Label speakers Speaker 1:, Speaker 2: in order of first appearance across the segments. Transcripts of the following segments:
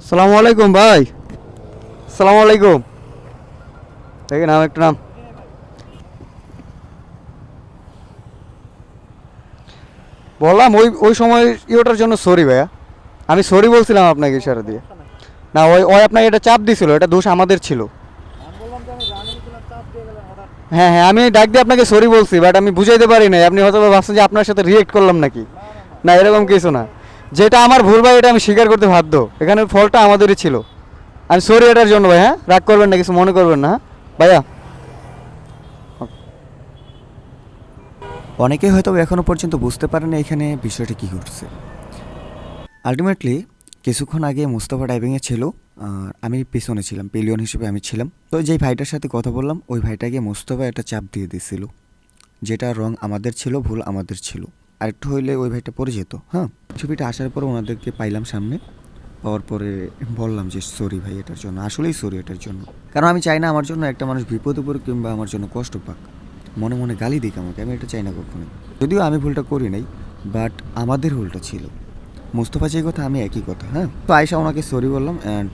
Speaker 1: সালামু আলাইকুম ভাই। সালামু আলাইকুম। দেখে নাম একটা নাম বললাম ওই ওই সময় ইয়েটার জন্য সরি ভাইয়া। আমি সরি বলছিলাম আপনাকে ইশারা দিয়ে। না ওই ওই আপনাকে এটা চাপ দিছিল, এটা দোষ আমাদের ছিল। হ্যাঁ হ্যাঁ, আমি ডাক দিয়ে আপনাকে সরি বলছি, বাট আমি বুঝাইতে পারি নাই। আপনি হয়তো ভাবছেন যে আপনার সাথে রিয়েক্ট করলাম নাকি। না, এরকম কিছু না। যেটা আমার ভুল ভাই, এটা আমি স্বীকার করতে বাধ্য। এখানে ফলটা আমাদেরই ছিল। আমি সরি এটার জন্য ভাই। হ্যাঁ, রাগ করবেন না, কিছু মনে করবেন না। হ্যাঁ ভাইয়া।
Speaker 2: অনেকেই হয়তো এখনও পর্যন্ত বুঝতে পারেন না এখানে বিষয়টা কী ঘটছে। আলটিমেটলি কিছুক্ষণ আগে মুস্তাফা ড্রাইভিংয়ে ছিল, আর আমি পিছনে ছিলাম, পিলিয়ন হিসেবে আমি ছিলাম। তো যেই ভাইটার সাথে কথা বললাম, ওই ভাইটাকে মুস্তাফা একটা চাপ দিয়ে দিছিল, যেটা রং আমাদের ছিল, ভুল আমাদের ছিল। আর একটু হইলে ওই ভাইটা পড়ে যেত। হ্যাঁ, ছবিটা আসার পরে ওনাদেরকে পাইলাম সামনে, পাওয়ার পরে বললাম যে সরি ভাই এটার জন্য, আসলেই সরি এটার জন্য। কারণ আমি চাই না আমার জন্য একটা মানুষ বিপদে পড়ুক কিংবা আমার জন্য কষ্ট পাক, মনে মনে গালি দিক আমাকে, আমি এটা চাই না কখনোই। যদিও আমি ভুলটা করি নাই, বাট আমাদের ভুলটা ছিল। মুস্তফা যে কথা আমি একই কথা। হ্যাঁ, তো আয়সা ওনাকে সরি বললাম অ্যান্ড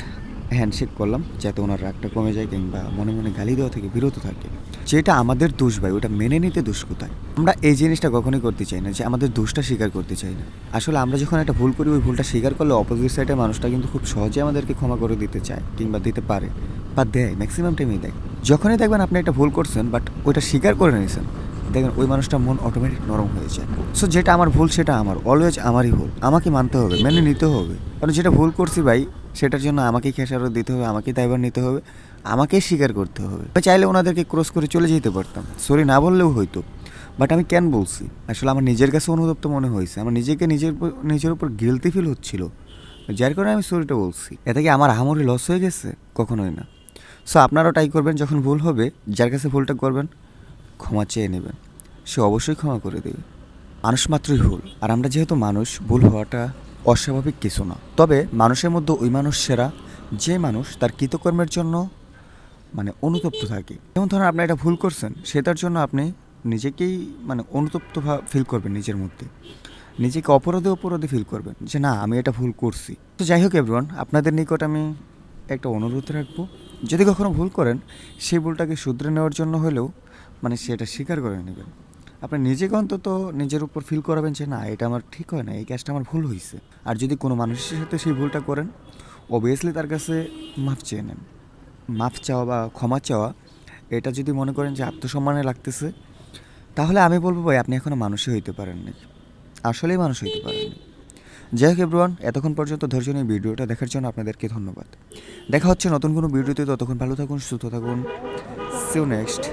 Speaker 2: হ্যান্ডশেক করলাম, যাতে ওনার রাগটা কমে যায় কিংবা মনে মনে গালি দেওয়া থেকে বিরত থাকে। যেটা আমাদের দোষ ভাই, ওটা মেনে নিতে দোষ কোথায়? আমরা এই জিনিসটা কখনোই করতে চাই না, যে আমাদের দোষটা স্বীকার করতে চাই না। আসলে আমরা যখন একটা ভুল করি, ওই ভুলটা স্বীকার করলে অপোজিট সাইডের মানুষটা কিন্তু খুব সহজে আমাদেরকে ক্ষমা করে দিতে চায় কিংবা দিতে পারে, বা দেয়, ম্যাক্সিমাম টাইমই দেয়। যখনই দেখবেন আপনি একটা ভুল করছেন বাট ওইটা স্বীকার করে নিয়েছেন, দেখবেন ওই মানুষটার মন অটোমেটিক নরম হয়ে যায়। সো যেটা আমার ভুল সেটা আমার, অলওয়েজ আমারই ভুল, আমাকে মানতে হবে, মেনে নিতে হবে। কারণ যেটা ভুল করছি ভাই, সেটার জন্য আমাকেই খেসারত দিতে হবে, আমাকেই দায়ভার নিতে হবে, আমাকেই স্বীকার করতে হবে। আমি চাইলে ওনাদেরকে ক্রস করে চলে যেতে পারতাম, সরি না বললেও হয়তো। বাট আমি কেন বলছি, আসলে আমার নিজের কাছে অনুতপ্ত মনে হয়েছে, আমার নিজেকে নিজের উপর গিলটি ফিল হচ্ছিল, যার কারণে আমি সরিটা বলছি। এতে কি আমার আহামরি লস হয়ে গেছে? কখনোই না। সো আপনারাও ট্রাই করবেন, যখন ভুল হবে, যার কাছে ভুলটা করবেন ক্ষমা চেয়ে নেবেন, সে অবশ্যই ক্ষমা করে দেবে। মানুষ মাত্রই ভুল, আর আমরা যেহেতু মানুষ, ভুল হওয়াটা অস্বাভাবিক কিছু না। তবে মানুষের মধ্যে ওই মানুষ সেরা, যে মানুষ তার কৃতকর্মের জন্য অনুতপ্ত থাকে। যেমন ধরুন আপনি একটা ভুল করছেন, সেটার জন্য আপনি নিজেকেই অনুতপ্ত ফিল করবেন, নিজের মধ্যে নিজেকে অপরাধে ফিল করবেন যে না, আমি এটা ভুল করছি। তো যাই হোক এভরিওয়ান, আপনাদের নিকট আমি একটা অনুরোধ রাখবো, যদি কখনো ভুল করেন, সেই ভুলটাকে শুধরে নেওয়ার জন্য হলেও সেটা স্বীকার করে নেবেন। আপনি নিজেকে অন্তত নিজের উপর ফিল করাবেন যে না, এটা আমার ঠিক হয় না, এই কাজটা আমার ভুল হয়েছে। আর যদি কোনো মানুষের সাথে সেই ভুলটা করেন, অবভিয়াসলি তার কাছে মাফ চেয়ে নেন। মাফ চাওয়া বা ক্ষমা চাওয়া, এটা যদি মনে করেন যে আত্মসম্মানে লাগতেছে, তাহলে আমি বলবো ভাই আপনি এখনও মানুষই হইতে পারেননি, আসলেই মানুষ হইতে পারেননি। যাই হোক এভরিওয়ান, এতক্ষণ পর্যন্ত ধৈর্য নিয়ে ভিডিওটা দেখার জন্য আপনাদেরকে ধন্যবাদ। দেখা হচ্ছে নতুন কোনো ভিডিওতে, ততক্ষণ ভালো থাকুন, সুস্থ থাকুন। See you next.